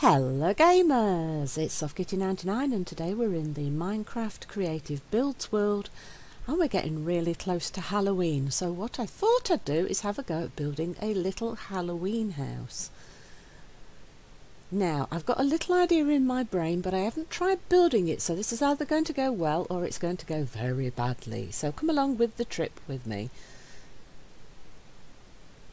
Hello gamers, it's SoftKitty99 and today we're in the Minecraft Creative Builds world and we're getting really close to Halloween. So what I thought I'd do is have a go at building a little Halloween house. Now I've got a little idea in my brain but I haven't tried building it, so this is either going to go well or it's going to go very badly. So come along with the trip with me.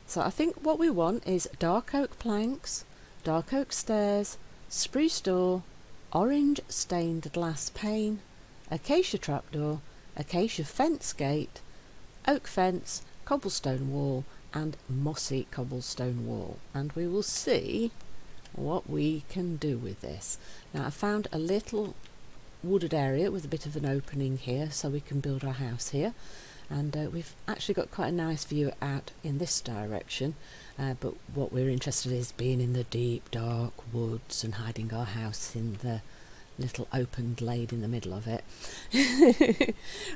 So I think what we want is dark oak planks, dark oak stairs, spruce door, orange stained glass pane, acacia trapdoor, acacia fence gate, oak fence, cobblestone wall and mossy cobblestone wall, and we will see what we can do with this. Now I found a little wooded area with a bit of an opening here so we can build our house here, and we've actually got quite a nice view out in this direction, but what we're interested in is being in the deep dark woods and hiding our house in the little open glade in the middle of it.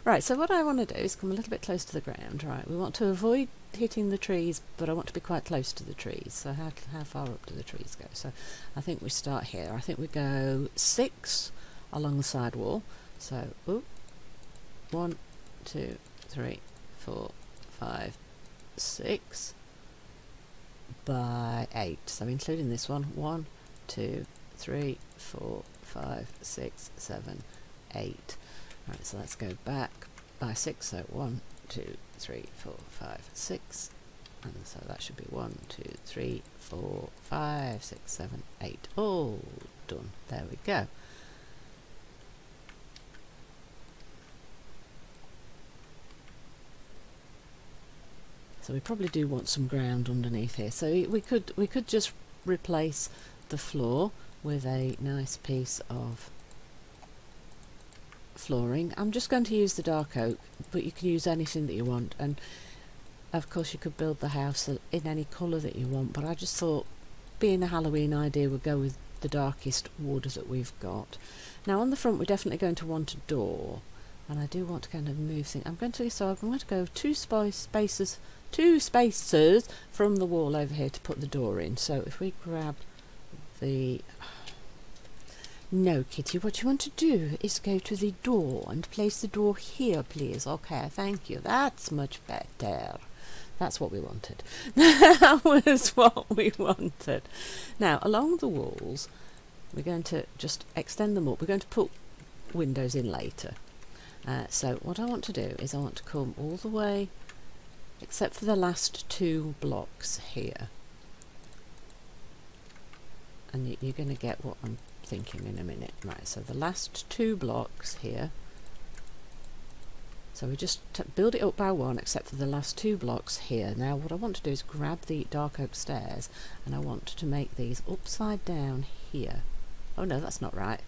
Right, so what I want to do is come a little bit close to the ground. Right, we want to avoid hitting the trees, but I want to be quite close to the trees. So how far up do the trees go? So I think we start here. I think we go 6 along the side wall. So 1, 2, 3, 4, 5, 6 by 8. So including this one, 1, 2, 3, 4, 5, 6, 7, 8. Right, so let's go back by 6. So 1, 2, 3, 4, 5, 6. And so that should be 1, 2, 3, 4, 5, 6, 7, 8. All done. There we go. So we probably do want some ground underneath here. So we could just replace the floor with a nice piece of flooring. I'm just going to use the dark oak, but you can use anything that you want, and of course you could build the house in any colour that you want, but I just thought, being a Halloween idea, we'll go with the darkest wood that we've got. Now on the front we're definitely going to want a door, and I do want to kind of move things. I'm going to go two spaces from the wall over here to put the door in. So if we grab the... No, Kitty, what you want to do is go to the door and place the door here, please. Okay, thank you. That's much better. That's what we wanted. That was what we wanted. Now, along the walls, we're going to just extend them up. We're going to put windows in later. So what I want to do is I want to come all the way, except for the last 2 blocks here. And you're going to get what I'm thinking in a minute. Right, so the last 2 blocks here. So we just build it up by 1 except for the last 2 blocks here. Now what I want to do is grab the dark oak stairs and I want to make these upside down here. Oh no, that's not right.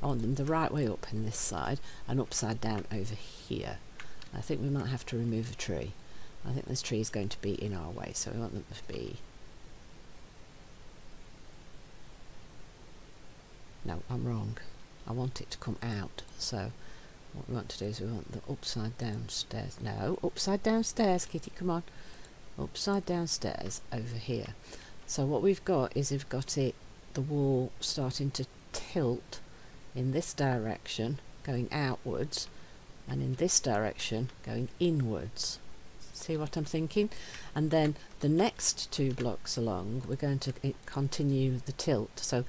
I want them the right way up in this side and upside down over here. I think we might have to remove a tree. I think this tree is going to be in our way, so we want them to be... No, I'm wrong. I want it to come out. So what we want to do is we want the upside down stairs. No, upside down stairs, Kitty, come on. Upside down stairs over here. So what we've got is we've got the wall starting to tilt in this direction, going outwards, and in this direction, going inwards. See what I'm thinking? And then the next 2 blocks along, we're going to continue the tilt. So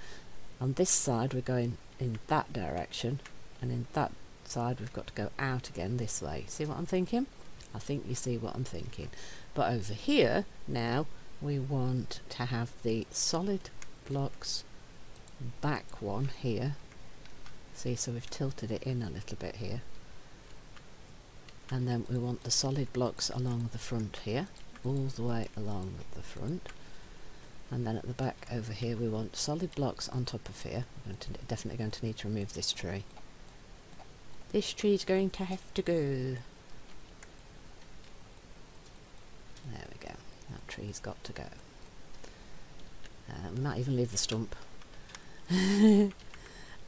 on this side we're going in that direction, and in that side we've got to go out again this way. See what I'm thinking? I think you see what I'm thinking. But over here now we want to have the solid blocks back one here. See, so we've tilted it in a little bit here. And then we want the solid blocks along the front here, all the way along the front. And then at the back over here we want solid blocks on top of here. We're definitely going to need to remove this tree. This tree is going to have to go. There we go. That tree's got to go. We might even leave the stump.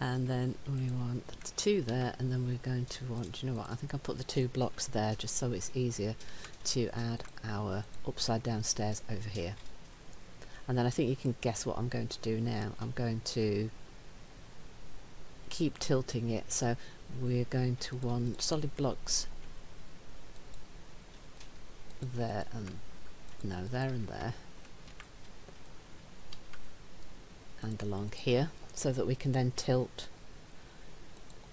And then we want the 2 there, and then we're going to want, you know what, I think I'll put the 2 blocks there just so it's easier to add our upside down stairs over here. And then I think you can guess what I'm going to do now. I'm going to keep tilting it, so we're going to want solid blocks there and no, there and there, and along here, so that we can then tilt.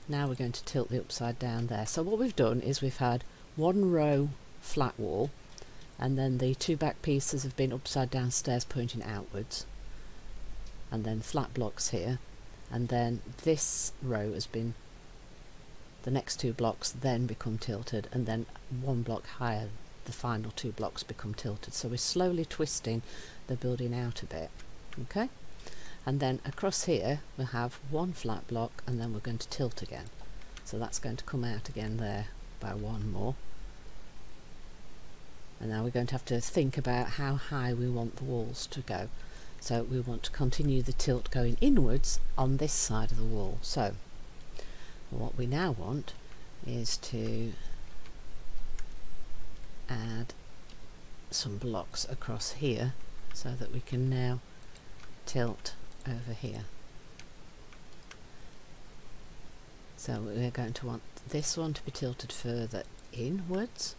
Now we're going to tilt the upside down there. So what we've done is we've had one row flat wall, and then the two back pieces have been upside down stairs pointing outwards, and then flat blocks here, and then this row has been, the next two blocks then become tilted, and then one block higher the final two blocks become tilted. So we're slowly twisting the building out a bit. Okay, and then across here we'll have one flat block, and then we're going to tilt again, so that's going to come out again there by one more. And now we're going to have to think about how high we want the walls to go. So we want to continue the tilt going inwards on this side of the wall. So what we now want is to add some blocks across here, so that we can now tilt over here. So we're going to want this one to be tilted further inwards.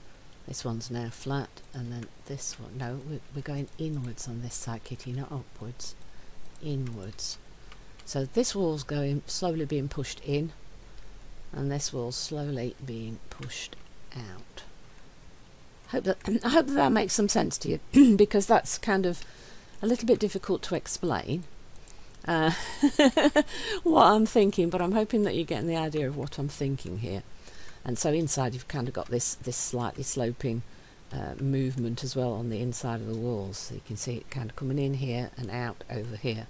This one's now flat, and then this one, no, we're going inwards on this side, Kitty, not upwards, inwards. So this wall's going slowly being pushed in, and this wall's slowly being pushed out. I hope that makes some sense to you, because that's kind of a little bit difficult to explain what I'm thinking, but I'm hoping that you're getting the idea of what I'm thinking here. And so inside you've kind of got this slightly sloping movement as well on the inside of the walls, so you can see it kind of coming in here and out over here.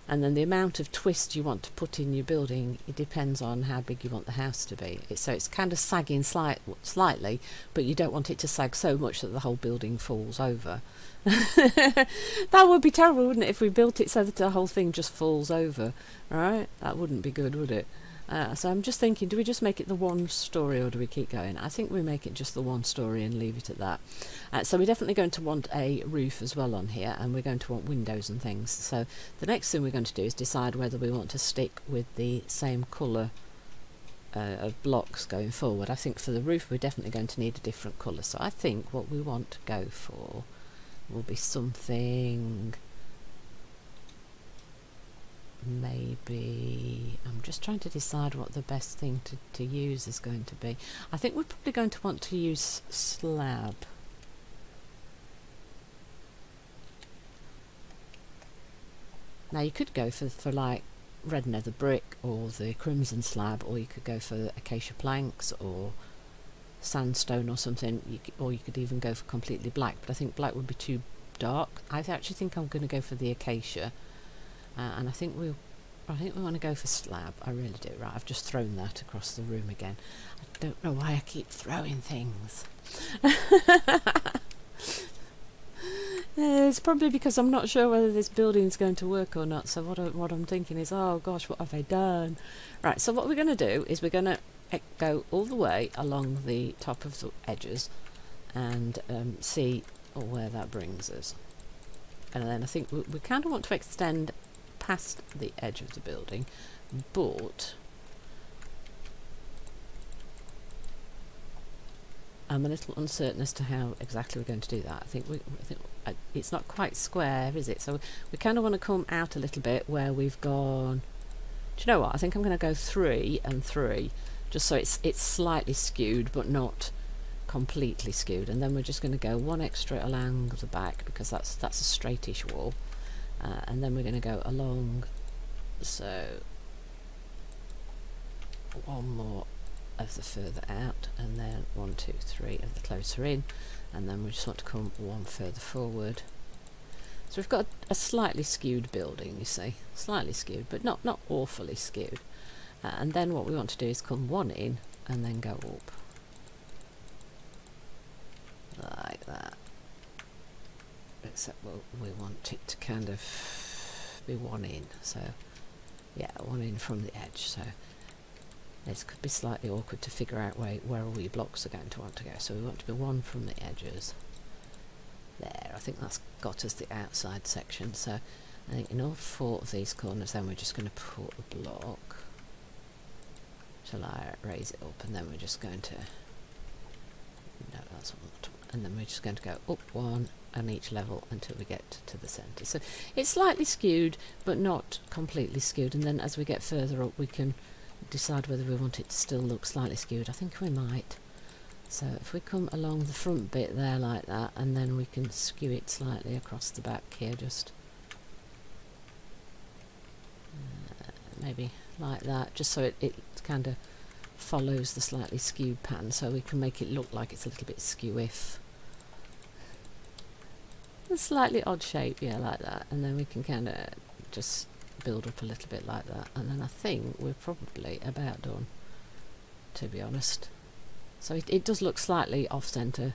And then the amount of twist you want to put in your building, it depends on how big you want the house to be. So it's kind of sagging slightly, but you don't want it to sag so much that the whole building falls over. That would be terrible, wouldn't it, if we built it so that the whole thing just falls over, right? That wouldn't be good, would it? So I'm just thinking, do we just make it the one story, or do we keep going? I think we make it just the one story and leave it at that. So we're definitely going to want a roof as well on here, and we're going to want windows and things. So the next thing we're going to do is decide whether we want to stick with the same colour of blocks going forward. I think for the roof we're definitely going to need a different colour. So I think what we want to go for will be something, maybe, I'm just trying to decide what the best thing to use is going to be. I think we're probably going to want to use slab. Now you could go for like red nether brick or the crimson slab, or you could go for acacia planks or sandstone or something, or you could even go for completely black, but I think black would be too dark. I actually think I'm going to go for the acacia. And I think we want to go for slab. I really do. Right, I've just thrown that across the room again. I don't know why I keep throwing things. It's probably because I'm not sure whether this building's going to work or not. So what I'm thinking is, oh gosh, what have I done? Right, so what we're going to do is we're going to go all the way along the top of the edges and see where that brings us. And then I think we kind of want to extend past the edge of the building, but I'm a little uncertain as to how exactly we're going to do that. I think it's not quite square, is it? So we kind of want to come out a little bit where we've gone. Do you know what? I think I'm going to go 3 and 3, just so it's slightly skewed but not completely skewed. And then we're just going to go one extra along the back, because that's a straightish wall. And then we're going to go along, so one more of the further out, and then 1, 2, 3 of the closer in, and then we just want to come one further forward. So we've got a slightly skewed building, you see, slightly skewed, but not awfully skewed. And then what we want to do is come one in and then go up like that. Except we want it to kind of be one in, so yeah, one in from the edge. So this could be slightly awkward to figure out where all your blocks are going to want to go. So we want to be one from the edges there. I think that's got us the outside section. So I think in all 4 of these corners then we're just going to put a block. Shall I raise it up, and then we're just going to, no, that's not, and then we're just going to go up 1 on each level until we get to the centre. So it's slightly skewed but not completely skewed, and then as we get further up we can decide whether we want it to still look slightly skewed. I think we might. So if we come along the front bit there like that, and then we can skew it slightly across the back here, just maybe like that, just so it kind of follows the slightly skewed pattern, so we can make it look like it's a little bit skew-if. A slightly odd shape, yeah, like that, and then we can kind of just build up a little bit like that, and then I think we're probably about done, to be honest. So it does look slightly off-centre,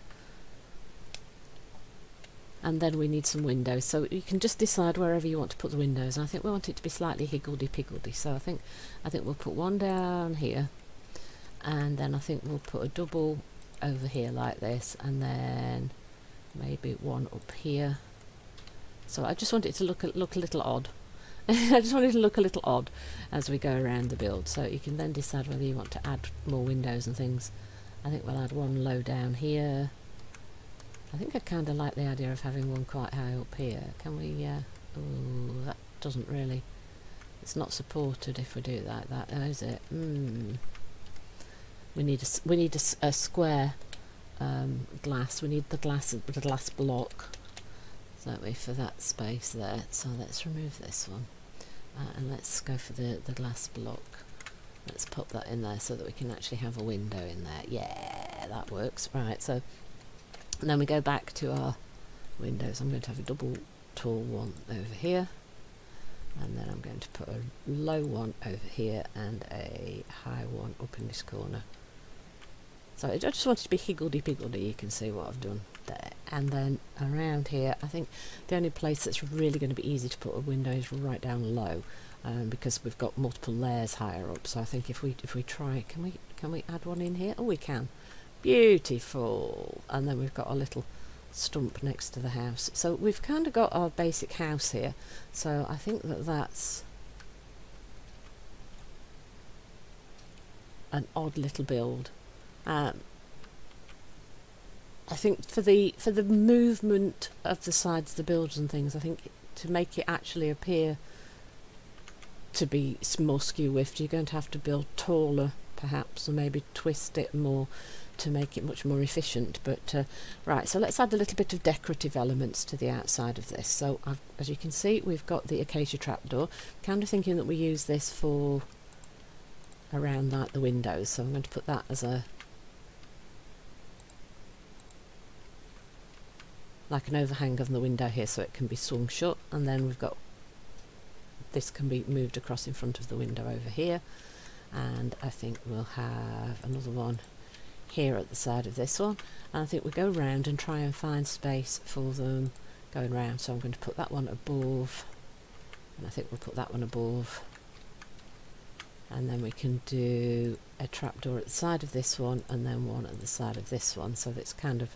and then we need some windows, so you can just decide wherever you want to put the windows. And I think we want it to be slightly higgledy-piggledy, so I think we'll put one down here, and then I think we'll put a double over here like this, and then maybe one up here. So I just want it to look a little odd. I just want it to look a little odd as we go around the build, so you can then decide whether you want to add more windows and things. I think we'll add one low down here. I think I kind of like the idea of having one quite high up here. Can we, oh, that doesn't really, it's not supported if we do it like that, is it? We need a square glass. We need the glass block, so that way for that space there. So let's remove this one, and let's go for the glass block. Let's pop that in there so that we can actually have a window in there. Yeah, that works. Right, so and then we go back to our windows. I'm going to have a double tall one over here, and then I'm going to put a low one over here and a high one up in this corner. So I just want it to be higgledy-piggledy. You can see what I've done there. And then around here, I think the only place that's really going to be easy to put a window is right down low, because we've got multiple layers higher up. So I think if we try, can we add one in here? Oh, we can. Beautiful. And then we've got a little stump next to the house. So we've kind of got our basic house here. So I think that's an odd little build. I think for the movement of the sides of the builds and things, I think to make it actually appear to be more skew-whiffed, you're going to have to build taller perhaps, or maybe twist it more to make it much more efficient. But right, so let's add a little bit of decorative elements to the outside of this. So as you can see, we've got the acacia trapdoor. Kind of thinking that we use this for around like the windows, so I'm going to put that as a like an overhang of the window here, so it can be swung shut, and then we've got this can be moved across in front of the window over here, and I think we'll have another one here at the side of this one, and I think we go round and try and find space for them going round. So I'm going to put that one above, and I think we'll put that one above, and then we can do a trapdoor at the side of this one and then one at the side of this one, so it's kind of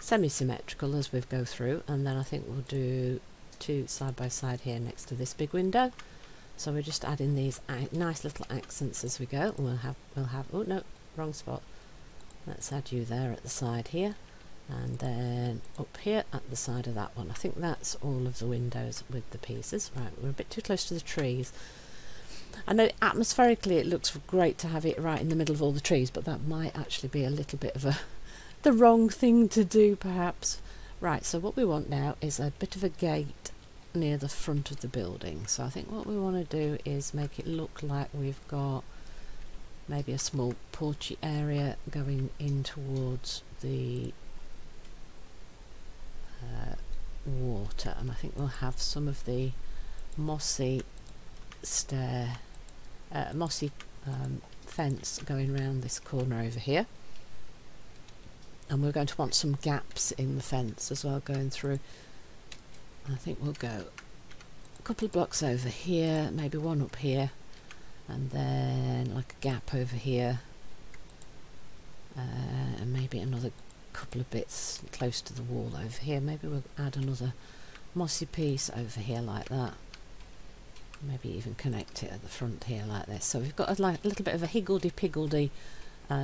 semi-symmetrical as we go through. And then I think we'll do two side by side here next to this big window. So we're just adding these nice little accents as we go. We'll have oh no, wrong spot. Let's add you there at the side here, and then up here at the side of that one. I think that's all of the windows with the pieces. Right, we're a bit too close to the trees. I know atmospherically it looks great to have it right in the middle of all the trees, but that might actually be a little bit of the wrong thing to do perhaps. Right, so what we want now is a bit of a gate near the front of the building. So I think what we want to do is make it look like we've got maybe a small porchy area going in towards the water, and I think we'll have some of the mossy fence going around this corner over here, and we're going to want some gaps in the fence as well going through. I think we'll go a couple of blocks over here, maybe one up here, and then like a gap over here, and maybe another couple of bits close to the wall over here. Maybe we'll add another mossy piece over here like that. Maybe even connect it at the front here like this. So we've got a little bit of a higgledy-piggledy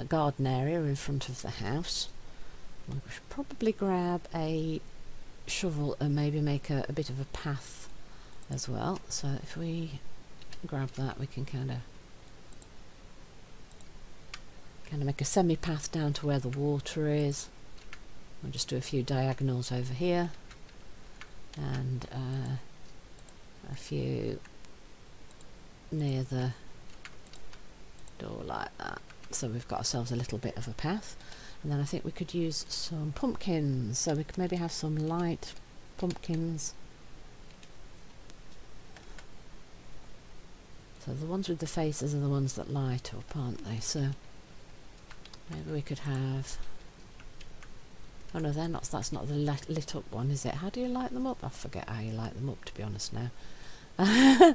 garden area in front of the house. We should probably grab a shovel and maybe make a bit of a path as well. So if we grab that, we can kind of make a semi-path down to where the water is. We'll just do a few diagonals over here and a few near the door like that. So we've got ourselves a little bit of a path. And then I think we could use some pumpkins, so we could maybe have some light pumpkins. So the ones with the faces are the ones that light up, aren't they? So maybe we could have... Oh no, they're not. That's not the lit up one, is it? How do you light them up? I forget how you light them up, to be honest now. I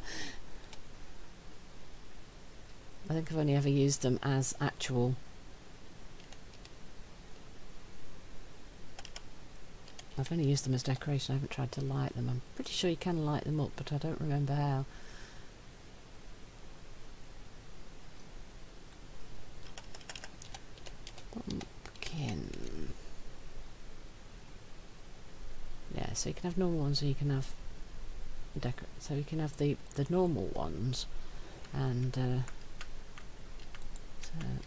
think I've only ever used them as actual... I've only used them as decoration. I haven't tried to light them. I'm pretty sure you can light them up, but I don't remember how. Pumpkin. Yeah, so you can have normal ones, or you can have so you can have the normal ones, and so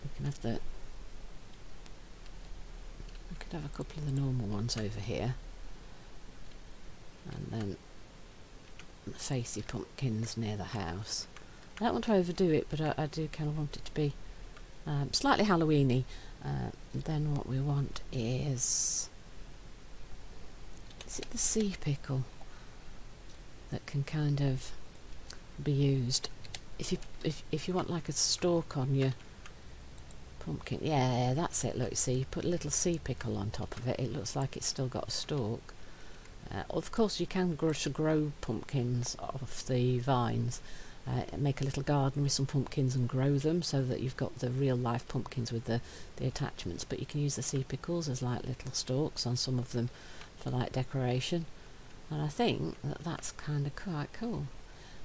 we can have the. I could have a couple of the normal ones over here, and then the facey pumpkins near the house. I don't want to overdo it, but I do kind of want it to be slightly Halloweeny. Then what we want is it the sea pickle that can kind of be used if you want like a stalk on your pumpkin. Yeah, that's it. Look, see, you put a little sea pickle on top of it. It looks like it's still got a stalk. Of course, you can grow pumpkins off the vines. Make a little garden with some pumpkins and grow them so that you've got the real life pumpkins with the attachments. But you can use the sea pickles as like little stalks on some of them for like decoration. And I think that that's kind of quite cool.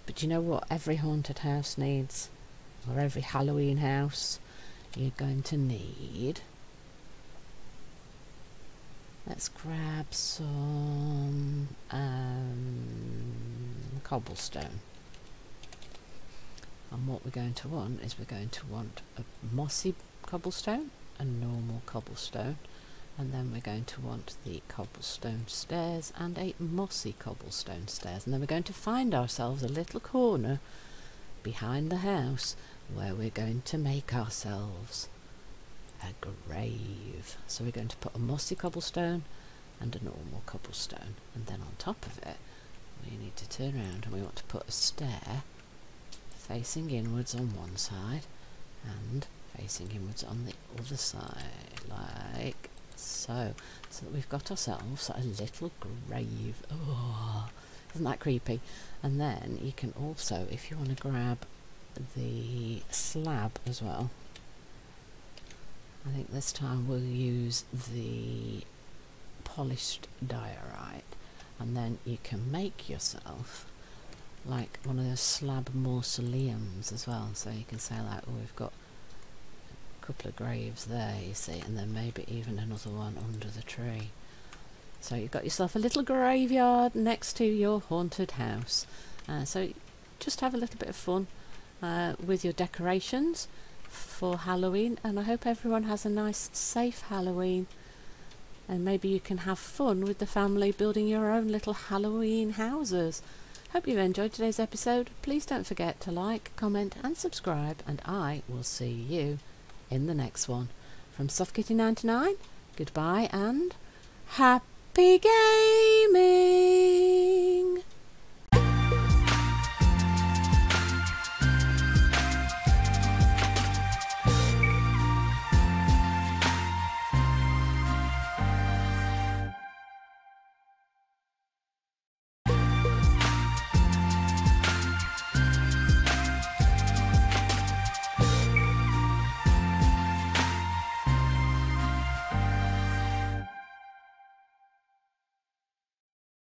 But you know what every haunted house needs, or every Halloween house? You're going to need, let's grab some cobblestone. And what we're going to want is we're going to want a mossy cobblestone, a normal cobblestone, and then we're going to want the cobblestone stairs and a mossy cobblestone stairs. And then we're going to find ourselves a little corner behind the house where we're going to make ourselves a grave. So we're going to put a mossy cobblestone and a normal cobblestone, and then on top of it we need to turn around and we want to put a stair facing inwards on one side and facing inwards on the other side, like so. So that we've got ourselves a little grave. Oh, isn't that creepy? And then you can also, if you want to grab the slab as well, I think this time we'll use the polished diorite, and then you can make yourself like one of those slab mausoleums as well. So you can say like, oh, we've got a couple of graves there, you see, and then maybe even another one under the tree. So you've got yourself a little graveyard next to your haunted house. So just have a little bit of fun with your decorations for Halloween, and I hope everyone has a nice safe Halloween, and maybe you can have fun with the family building your own little Halloween houses. Hope you've enjoyed today's episode. Please don't forget to like, comment and subscribe, and I will see you in the next one. From SoftKitty99, goodbye and happy gaming!